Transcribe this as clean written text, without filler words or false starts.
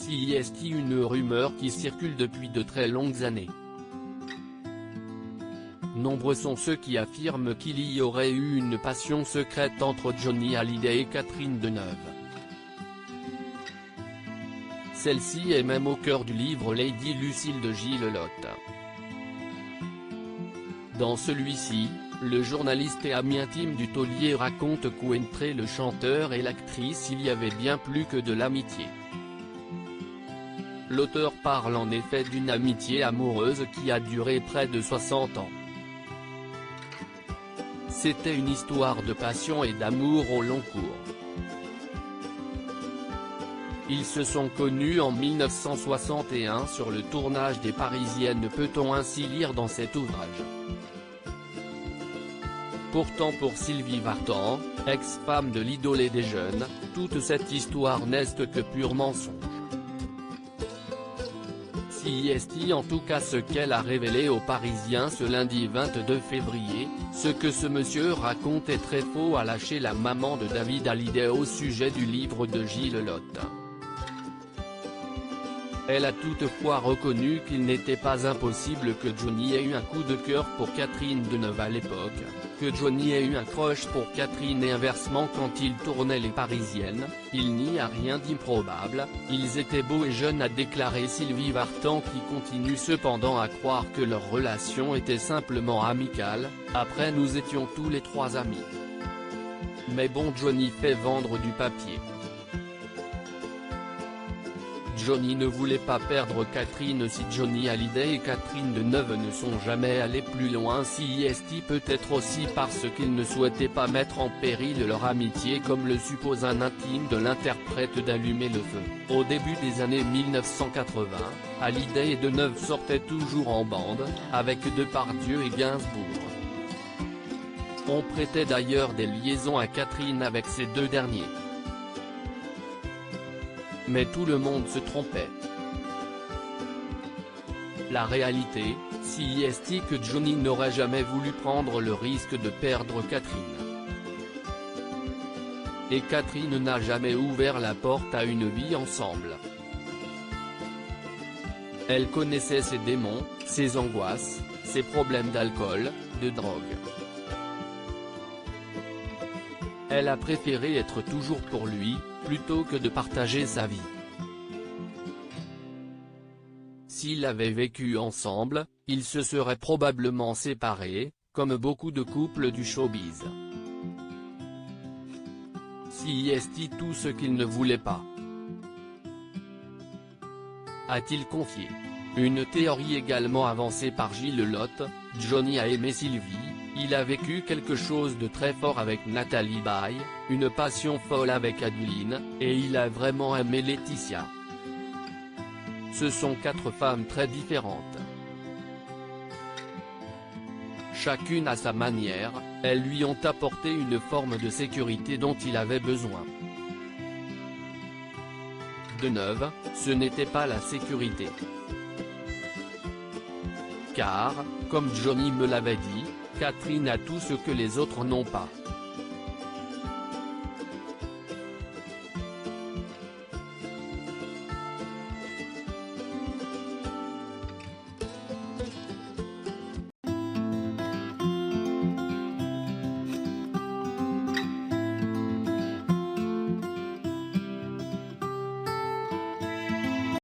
C'est une rumeur qui circule depuis de très longues années. Nombreux sont ceux qui affirment qu'il y aurait eu une passion secrète entre Johnny Hallyday et Catherine Deneuve. Celle-ci est même au cœur du livre Lady Lucille de Gilles Lotte. Dans celui-ci, le journaliste et ami intime du taulier raconte qu'entre le chanteur et l'actrice il y avait bien plus que de l'amitié. L'auteur parle en effet d'une amitié amoureuse qui a duré près de 60 ans. C'était une histoire de passion et d'amour au long cours. Ils se sont connus en 1961 sur le tournage des Parisiennes, peut-on ainsi lire dans cet ouvrage. Pourtant pour Sylvie Vartan, ex-femme de l'idole des jeunes, toute cette histoire n'est que pur mensonge. C'est en tout cas ce qu'elle a révélé aux Parisiens ce lundi 22 février, ce que ce monsieur raconte est très faux, a lâché la maman de David Hallyday au sujet du livre de Gilles Lotte. Elle a toutefois reconnu qu'il n'était pas impossible que Johnny ait eu un coup de cœur pour Catherine Deneuve à l'époque, que Johnny ait eu un crush pour Catherine et inversement quand il tournait Les Parisiennes. Il n'y a rien d'improbable, ils étaient beaux et jeunes, a déclaré Sylvie Vartan, qui continue cependant à croire que leur relation était simplement amicale. Après, nous étions tous les trois amis. Mais bon, Johnny fait vendre du papier. Johnny ne voulait pas perdre Catherine. Si Johnny Hallyday et Catherine Deneuve ne sont jamais allés plus loin, c'est peut-être aussi parce qu'ils ne souhaitaient pas mettre en péril leur amitié, comme le suppose un intime de l'interprète d'Allumer le feu. Au début des années 1980, Hallyday et Deneuve sortaient toujours en bande, avec Depardieu et Gainsbourg. On prêtait d'ailleurs des liaisons à Catherine avec ces deux derniers. Mais tout le monde se trompait. La réalité, c'est que Johnny n'aurait jamais voulu prendre le risque de perdre Catherine. Et Catherine n'a jamais ouvert la porte à une vie ensemble. Elle connaissait ses démons, ses angoisses, ses problèmes d'alcool, de drogue. Elle a préféré être toujours pour lui, plutôt que de partager sa vie. S'ils avaient vécu ensemble, ils se seraient probablement séparés, comme beaucoup de couples du showbiz. C'est tout ce qu'il ne voulait pas, a-t-il confié. Une théorie également avancée par Gilles Lotte: Johnny a aimé Sylvie. Il a vécu quelque chose de très fort avec Nathalie Baye, une passion folle avec Adeline, et il a vraiment aimé Laetitia. Ce sont quatre femmes très différentes. Chacune à sa manière, elles lui ont apporté une forme de sécurité dont il avait besoin. Deneuve, ce n'était pas la sécurité. Car, comme Johnny me l'avait dit, Catherine a tout ce que les autres n'ont pas.